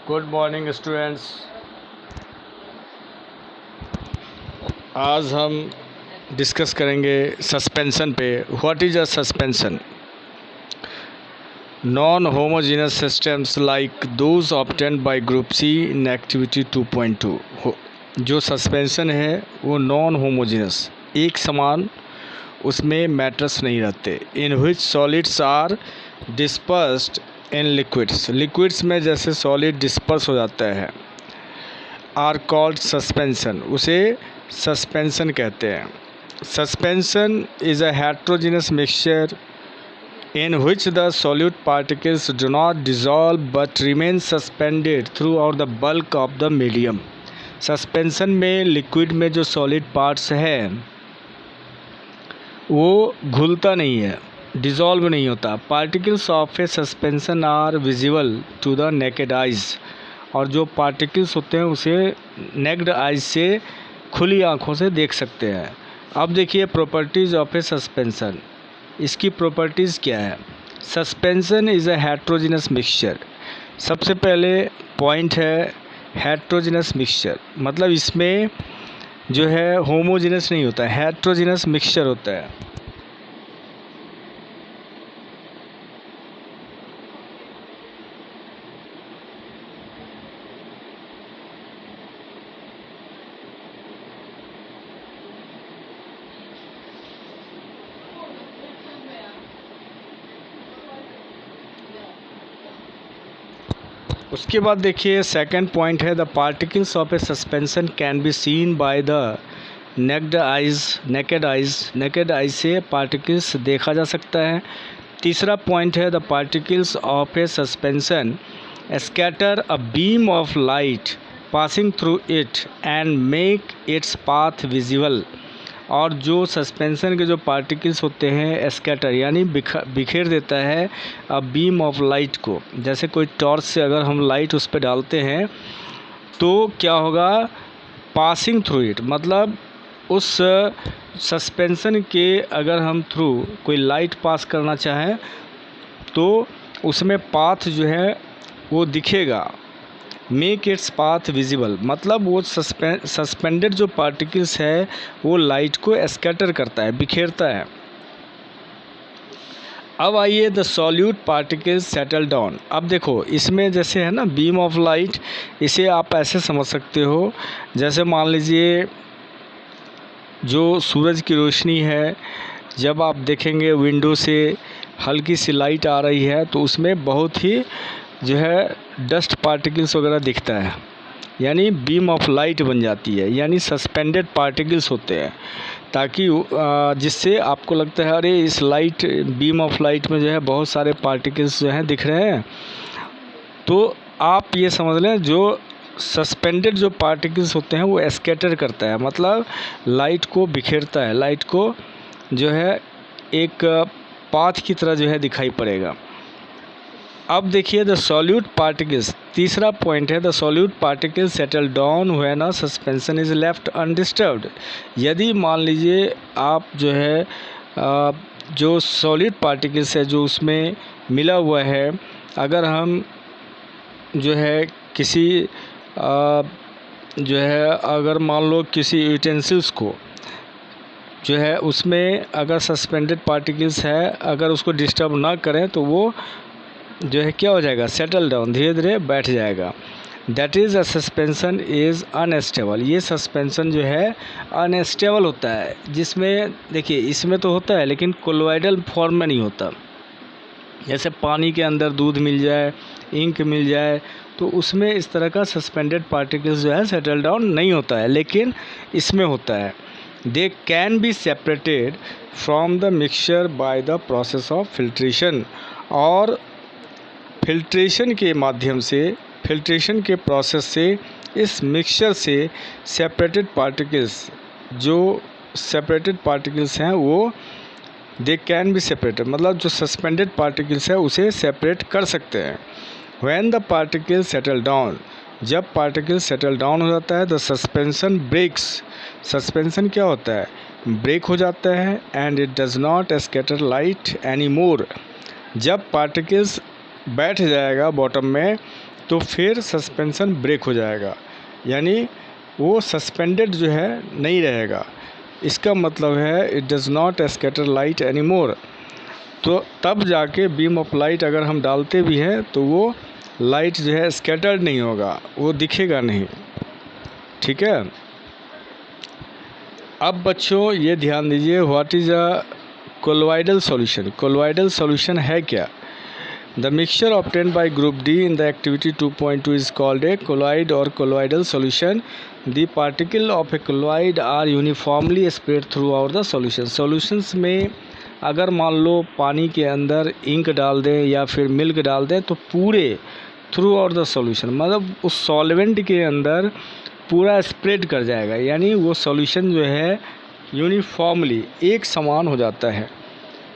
Good morning students. आज हम discuss करेंगे सस्पेंशन पे। What is a suspension? Non homogeneous systems like those obtained by group C in activity 2.2। जो suspension है वो नॉन होमोजेनस, एक समान उसमें मैटर्स नहीं रहते। In which solids are dispersed in liquids, liquids में जैसे सॉलिड डिस्पर्स हो जाता है, आर कॉल्ड सस्पेंशन, उसे सस्पेंशन कहते हैं। Suspension is a heterogeneous mixture in which the solute particles do not dissolve but remain suspended throughout the bulk of the medium। Suspension में liquid में जो सॉलिड पार्ट्स है वो घुलता नहीं है, डिज़ोल्व नहीं होता। Particles of a suspension are visible to the naked eyes, और जो पार्टिकल्स होते हैं उसे नेक्ड आइज से खुली आँखों से देख सकते हैं। अब देखिए प्रॉपर्टीज़ ऑफ ए सस्पेंशन। इसकी प्रॉपर्टीज़ क्या है? Suspension is a heterogeneous mixture. सबसे पहले पॉइंट है हेट्रोजेनस मिक्सचर, मतलब इसमें जो है होमोजेनस नहीं होता है, हेट्रोजेनस मिक्सचर होता है। उसके बाद देखिए सेकंड पॉइंट है the particles of a suspension can be seen by the necked eyes, naked eyes से पार्टिकल्स देखा जा सकता है। तीसरा पॉइंट है the particles of a suspension scatter a beam of light passing through it and make its path visible. और जो suspension के जो पार्टिकल्स होते हैं स्कैटर यानी बिखेर देता है अब बीम ऑफ लाइट को। जैसे कोई टॉर्च से अगर हम लाइट उस पर डालते हैं तो क्या होगा? पासिंग थ्रू इट, मतलब उस सस्पेंशन के अगर हम थ्रू कोई लाइट पास करना चाहें तो उसमें पाथ जो है वो दिखेगा। मेक इट्स पाथ विजिबल, मतलब वो सस्पेंडेड जो पार्टिकल्स है वो लाइट को स्कैटर करता है, बिखेरता है। अब आइए the solute particles settle down. अब देखो इसमें जैसे है ना बीम ऑफ लाइट, इसे आप ऐसे समझ सकते हो जैसे मान लीजिए जो सूरज की रोशनी है, जब आप देखेंगे विंडो से हल्की सी लाइट आ रही है तो उसमें बहुत ही जो है डस्ट पार्टिकल्स वगैरह दिखता है, यानी बीम ऑफ लाइट बन जाती है, यानी सस्पेंडेड पार्टिकल्स होते हैं, ताकि जिससे आपको लगता है अरे इस लाइट बीम ऑफ लाइट में जो है बहुत सारे पार्टिकल्स जो हैं दिख रहे हैं। तो आप ये समझ लें जो सस्पेंडेड जो पार्टिकल्स होते हैं वो स्कैटर करता है, मतलब लाइट को बिखेरता है, लाइट को जो है एक पाथ की तरह जो है दिखाई पड़ेगा। अब देखिए द सॉल्यूट पार्टिकल्स, तीसरा पॉइंट है the solute particles settle down when a suspension is left undisturbed. यदि मान लीजिए आप जो है जो सॉलिड पार्टिकल्स है जो उसमें मिला हुआ है, अगर हम जो है किसी जो है अगर मान लो किसी यूटेंसिल्स को जो है उसमें अगर सस्पेंडेड पार्टिकल्स है, अगर उसको डिस्टर्ब ना करें तो वो जो है क्या हो जाएगा? सेटल डाउन, धीरे धीरे बैठ जाएगा। That is a suspension is unstable. ये सस्पेंशन जो है अनस्टेबल होता है, जिसमें देखिए इसमें तो होता है लेकिन कोलोइडल फॉर्म में नहीं होता। जैसे पानी के अंदर दूध मिल जाए, इंक मिल जाए, तो उसमें इस तरह का सस्पेंडेड पार्टिकल्स जो है सेटल डाउन नहीं होता है, लेकिन इसमें होता है। They can be separated from the mixture by the process of filtration, और फिल्ट्रेशन के माध्यम से, फिल्ट्रेशन के प्रोसेस से इस मिक्सचर से सेपरेटेड पार्टिकल्स, जो सेपरेटेड पार्टिकल्स हैं वो दे कैन बी सेपरेटेड, मतलब जो सस्पेंडेड पार्टिकल्स है उसे सेपरेट कर सकते हैं। When the particle settle down, जब पार्टिकल सेटल डाउन हो जाता है द सस्पेंशन ब्रेक्स, सस्पेंशन क्या होता है? ब्रेक हो जाता है। And it does not scatter light any more, जब पार्टिकल्स बैठ जाएगा बॉटम में तो फिर सस्पेंशन ब्रेक हो जाएगा, यानी वो सस्पेंडेड जो है नहीं रहेगा। इसका मतलब है it does not scatter light any more. तो तब जाके बीम ऑफ लाइट अगर हम डालते भी हैं तो वो लाइट जो है स्कैटर्ड नहीं होगा, वो दिखेगा नहीं। ठीक है। अब बच्चों ये ध्यान दीजिए, what is a colloidal solution. Colloidal solution है क्या? The mixture obtained by group D in the activity 2.2 is called a colloid or colloidal solution. The particles of a colloid are uniformly spread throughout the solution. Solutions में अगर मान लो पानी के अंदर ink डाल दें या फिर मिल्क डाल दें तो पूरे थ्रू आउट द सॉल्यूशन, मतलब उस सॉल्वेंट के अंदर पूरा स्प्रेड कर जाएगा, यानी वो सॉल्यूशन जो है यूनिफॉर्मली एक समान हो जाता है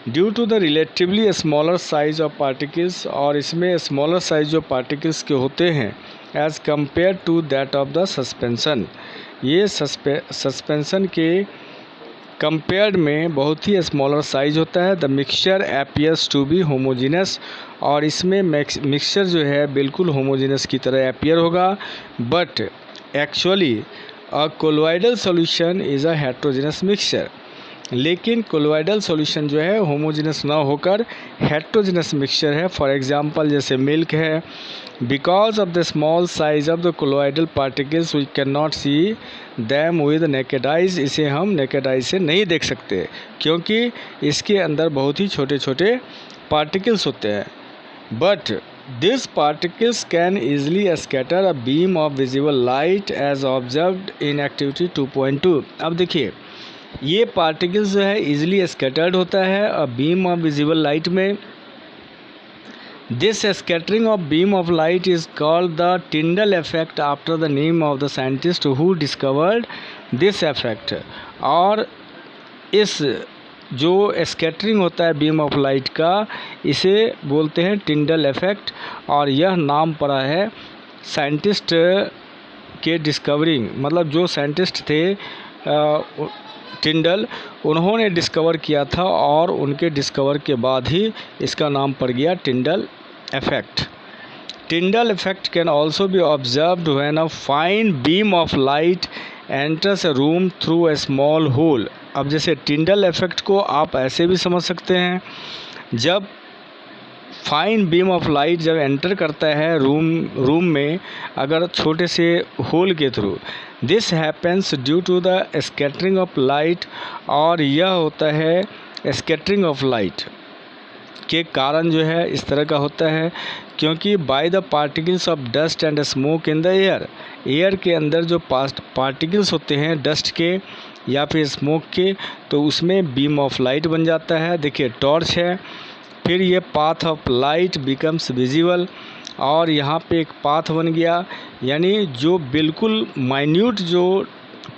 due to the relatively smaller size of particles. और इसमें स्मॉलर साइज जो पार्टिकल्स के होते हैं as compare to that of the suspension, ये सस्पेंसन के कंपेयर्ड में बहुत ही स्मॉलर साइज होता है। The mixture appears to be homogeneous, और इसमें मिक्सचर जो है बिल्कुल होमोजीनस की तरह एपियर होगा। But actually a colloidal solution is a heterogeneous mixture, लेकिन कोलोइडल सॉल्यूशन जो है होमोजीनस ना होकर हेट्रोजीनस मिक्सचर है। फॉर एग्जांपल जैसे मिल्क है। Because of the small size of the colloidal particles we can not see them with naked eyes, इसे हम नेकेड आइज से नहीं देख सकते क्योंकि इसके अंदर बहुत ही छोटे छोटे पार्टिकल्स होते हैं। But this particles can easily scatter a beam of visible light as observed in activity 2.2। अब देखिए ये पार्टिकल्स जो है इजीली स्कैटर्ड होता है a beam of visible light में। This scattering of beam of light is called the Tyndall effect after the name of the scientist who discovered this effect. और इस जो स्कैटरिंग होता है बीम ऑफ लाइट का, इसे बोलते हैं टिंडल इफेक्ट, और यह नाम पड़ा है साइंटिस्ट के डिस्कवरिंग, मतलब जो साइंटिस्ट थे टिंडल, उन्होंने डिस्कवर किया था और उनके डिस्कवर के बाद ही इसका नाम पड़ गया Tyndall effect. Tyndall effect can also be observed when a fine beam of light enters a room through a small hole. अब जैसे टिंडल इफेक्ट को आप ऐसे भी समझ सकते हैं, जब फाइन बीम ऑफ लाइट जब एंटर करता है रूम में अगर छोटे से होल के through, this happens due to the scattering of light, और यह होता है स्कैटरिंग ऑफ लाइट के कारण जो है इस तरह का होता है क्योंकि by the particles of dust and smoke in the air के अंदर जो पार्टिकल्स होते हैं डस्ट के या फिर स्मोक के, तो उसमें बीम ऑफ लाइट बन जाता है। देखिए टॉर्च है, फिर ये path of light becomes visible, और यहाँ पे एक पाथ बन गया, यानी जो बिल्कुल माइन्यूट जो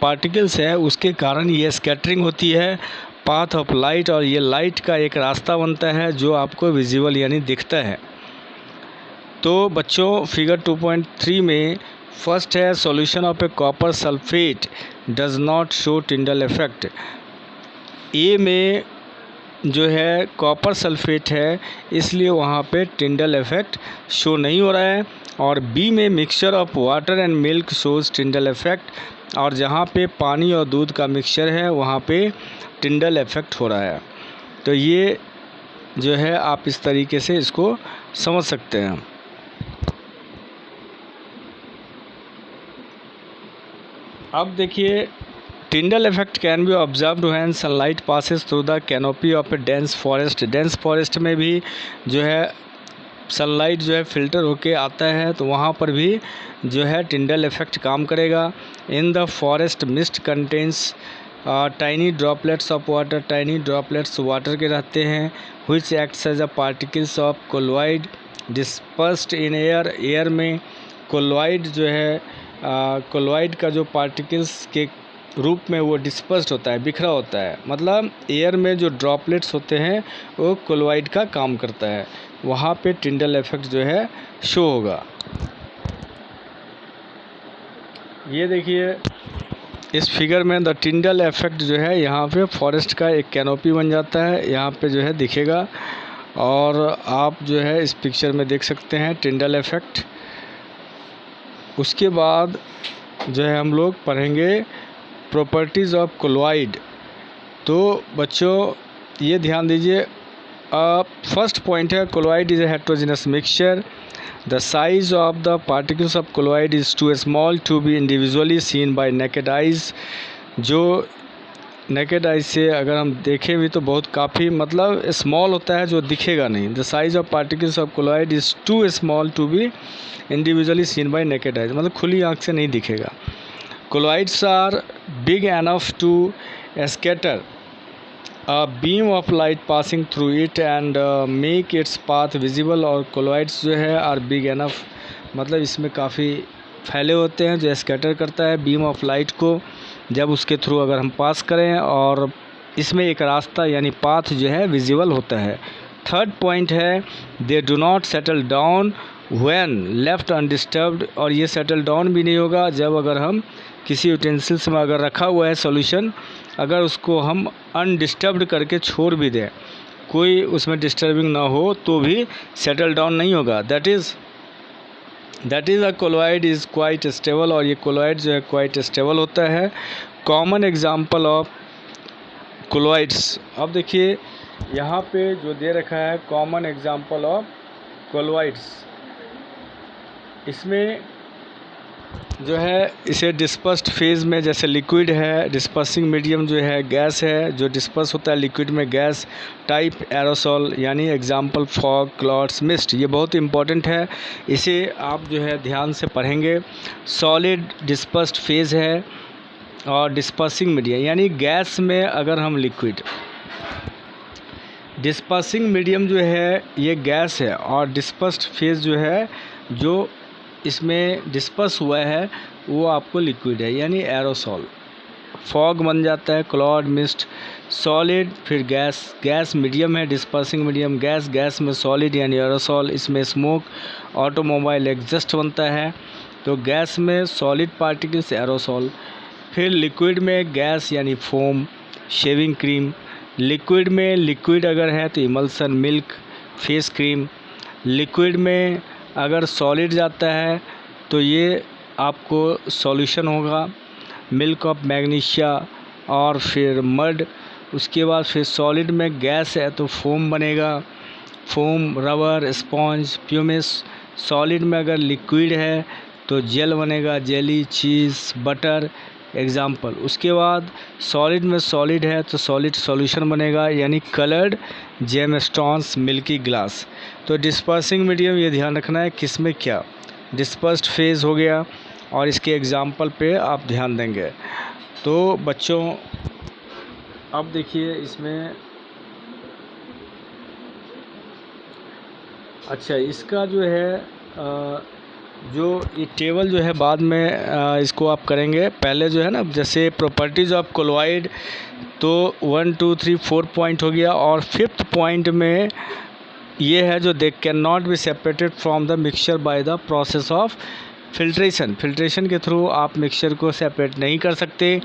पार्टिकल्स है उसके कारण ये स्कैटरिंग होती है, पाथ ऑफ लाइट, और ये लाइट का एक रास्ता बनता है जो आपको विजिबल यानी दिखता है। तो बच्चों फिगर 2.3 में फर्स्ट है solution of a copper sulphate does not show Tyndall effect. A में जो है कॉपर सल्फेट है इसलिए वहाँ पे टिंडल इफेक्ट शो नहीं हो रहा है, और बी में mixture of water and milk shows Tyndall effect, और जहाँ पे पानी और दूध का मिक्सचर है वहाँ पे टिंडल इफेक्ट हो रहा है। तो ये जो है आप इस तरीके से इसको समझ सकते हैं। अब देखिए टिंडल effect can be observed when sunlight passes through the canopy of A dense forest. Dense forest में भी जो है सनलाइट जो है फिल्टर होके आता है तो वहाँ पर भी जो है टिंडल इफेक्ट काम करेगा। In the forest mist contains tiny droplets of water, tiny droplets water के रहते हैं, which acts as a particles of colloid dispersed in air. Air में कोलोइड जो है कोलोइड का जो पार्टिकल्स के रूप में वो डिस्पर्स्ड होता है, बिखरा होता है, मतलब एयर में जो ड्रॉपलेट्स होते हैं वो कोलोइड का काम करता है, वहाँ पे टिंडल इफेक्ट जो है शो होगा। ये देखिए इस फिगर में द टिंडल इफेक्ट जो है यहाँ पे फॉरेस्ट का एक कैनोपी बन जाता है, यहाँ पे जो है दिखेगा, और आप जो है इस पिक्चर में देख सकते हैं टिंडल इफेक्ट। उसके बाद जो है हम लोग पढ़ेंगे प्रॉपर्टीज़ ऑफ कोलॉइड। तो बच्चों ये ध्यान दीजिए, फर्स्ट पॉइंट है colloid is a heterogeneous mixture. The size of the particles of colloid is too small to be individually seen by naked eyes. जो नेकेड आइज से अगर हम देखें भी तो बहुत काफ़ी मतलब स्मॉल होता है, जो दिखेगा नहीं। The size of particles of colloid is too small to be individually seen by naked eyes, मतलब खुली आँख से नहीं दिखेगा। Colloids are big enough to scatter a beam of light passing through it and make its path visible। और colloids जो है are big enough, मतलब इसमें काफ़ी फैले होते हैं, जो स्कैटर करता है बीम ऑफ लाइट को जब उसके थ्रू अगर हम पास करें, और इसमें एक रास्ता यानी पाथ जो है विजिबल होता है। थर्ड पॉइंट है they do not settle down when left undisturbed. और ये सेटल डाउन भी नहीं होगा जब अगर हम किसी यूटेंसिल्स में अगर रखा हुआ है सॉल्यूशन, अगर उसको हम अनडिस्टर्ब्ड करके छोड़ भी दें, कोई उसमें डिस्टर्बिंग ना हो, तो भी सेटल डाउन नहीं होगा। That is a colloid is quite stable. और ये कोलॉइड जो है क्वाइट स्टेबल होता है। कॉमन एग्जांपल ऑफ कोलॉइड्स, अब देखिए यहाँ पे जो दे रखा है कॉमन एग्जांपल ऑफ कोलॉइड्स, इसमें जो है इसे डिस्पर्स्ड फेज़ में जैसे लिक्विड है, डिस्पर्सिंग मीडियम जो है गैस है, जो डिस्पर्स होता है लिक्विड में गैस टाइप, एरोसॉल यानी एग्जांपल फॉग, क्लाउड्स, मिस्ट। ये बहुत इंपॉर्टेंट है, इसे आप जो है ध्यान से पढ़ेंगे। सॉलिड डिस्पर्स्ड फेज़ है और डिस्पर्सिंग मीडियम यानी गैस में अगर हम लिक्विड, डिस्पर्सिंग मीडियम जो है ये गैस है, और डिस्पर्स्ड फेज़ जो है जो इसमें डिस्पर्स हुआ है वो आपको लिक्विड है यानी एरोसॉल। फॉग बन जाता है, क्लाउड, मिस्ट। सॉलिड फिर गैस, गैस मीडियम है, डिस्पर्सिंग मीडियम गैस, गैस में सॉलिड यानी एरोसॉल। इसमें स्मोक, ऑटोमोबाइल एग्जस्ट बनता है। तो गैस में सॉलिड पार्टिकल्स एरोसॉल। फिर लिक्विड में गैस यानी फोम, शेविंग क्रीम। लिक्विड में लिक्विड अगर है तो emulsion, milk, face cream. Liquid में अगर सॉलिड जाता है तो ये आपको सॉल्यूशन होगा, मिल्क ऑफ मैग्नीशिया और फिर मड। उसके बाद फिर सॉलिड में गैस है तो फोम बनेगा, foam, rubber, sponge, pumice. Solid में अगर लिक्विड है तो जेल बनेगा, जेली, चीज़, बटर, एग्जाम्पल। उसके बाद सॉलिड में सॉलिड है तो सॉलिड सॉल्यूशन बनेगा यानी कलर्ड जेमस्टोन्स, मिल्की ग्लास। तो डिस्पर्सिंग मीडियम ये ध्यान रखना है किस में क्या, डिस्पर्स्ड फेज़ हो गया, और इसके एग्जाम्पल पे आप ध्यान देंगे। तो बच्चों अब देखिए इसमें, अच्छा इसका जो है जो ये टेबल जो है बाद में इसको आप करेंगे। पहले जो है ना जैसे प्रॉपर्टीज़ ऑफ कोलॉइड, तो 1 2 3 4 पॉइंट हो गया, और 5th पॉइंट में ये है जो they can not be separated from the mixture by the process of filtration. Filtration के थ्रू आप मिक्सचर को सेपरेट नहीं कर सकते,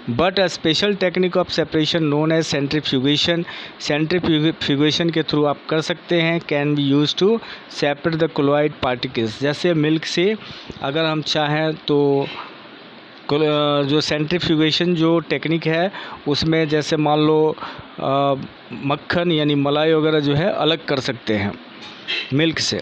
but a special technique of separation known as centrifugation. Centrifugation के थ्रू आप कर सकते हैं, can be use to separate the colloid particles. जैसे मिल्क से अगर हम चाहें तो जो सेंट्रीफ्यूगेशन जो टेक्निक है उसमें जैसे मान लो मक्खन यानी मलाई वगैरह जो है अलग कर सकते हैं मिल्क से।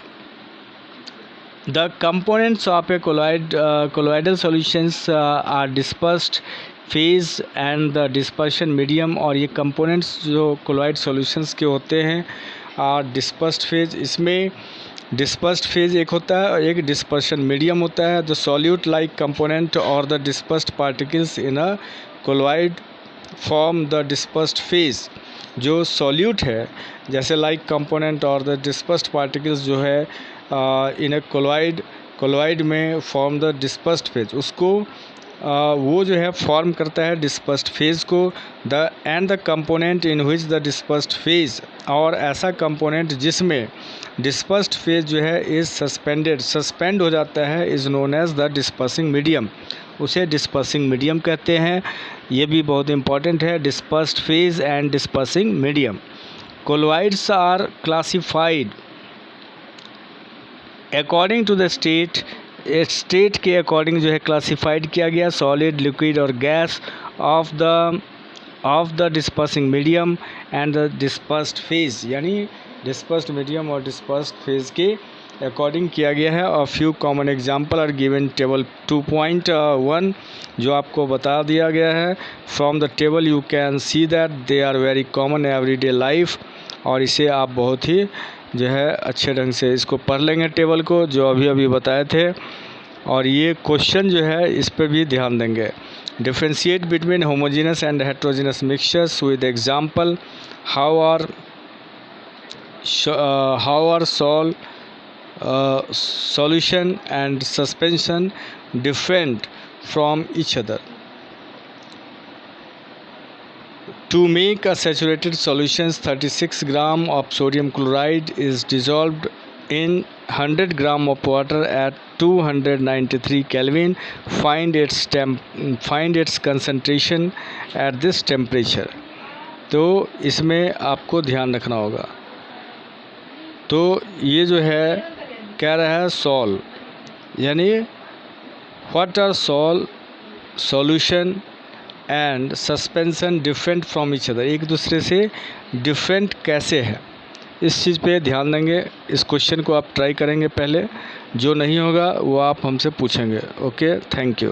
The components of a colloidal solutions are dispersed phase and the dispersion medium. और ये कंपोनेंट्स जो कोलॉइड सॉल्यूशंस के होते हैं आर डिस्पर्स्ड फेज़। इसमें डिस्पर्स्ड फेज़ एक होता है और एक डिस्पर्शन मीडियम होता है। द सॉल्यूट लाइक कंपोनेंट और the dispersed particles in a colloid form the dispersed phase. जो सॉल्यूट है जैसे लाइक कंपोनेंट और द डिस्पर्स्ड पार्टिकल्स जो है इन ए कोलॉइड में फॉर्म द डिस्पर्स्ड फेज, उसको वो जो है फॉर्म करता है डिस्पर्स्ड फेज़ को। The end the component in which the dispersed phase, और ऐसा कंपोनेंट जिसमें डिस्पर्स्ड फेज़ जो है इज़ सस्पेंड हो जाता है, is known as the dispersing medium. उसे डिस्पर्सिंग मीडियम कहते हैं। ये भी बहुत इंपॉर्टेंट है, dispersed phase and dispersing medium. Colloids are classified according to the state state के अकॉर्डिंग जो है क्लासिफाइड किया गया, सॉलिड, लिक्विड और gas of the dispersing medium and the dispersed phase, यानी डिस्पर्स्ड मीडियम और डिस्पर्स्ड फेज के अकॉर्डिंग किया गया है। और few common example are given table 2.1 जो आपको बता दिया गया है। From the table you can see that they are very common everyday life, और इसे आप बहुत ही जो है अच्छे ढंग से इसको पढ़ लेंगे टेबल को जो अभी अभी बताए थे। और ये क्वेश्चन जो है इस पर भी ध्यान देंगे। Differentiate between homogeneous and heterogeneous mixtures with example, how are solution and suspension different from each other. To make a saturated solution, 36 gram of sodium chloride is dissolved in 100 gram of water at 293 Kelvin. Find its concentration at this temperature. तो इसमें आपको ध्यान रखना होगा। तो ये जो है कह रहा है सॉल्व, यानी what are solution and suspension different from each other, एक दूसरे से डिफरेंट कैसे है, इस चीज़ पे ध्यान देंगे। इस क्वेश्चन को आप ट्राई करेंगे पहले, जो नहीं होगा वो आप हमसे पूछेंगे। Okay, thank you.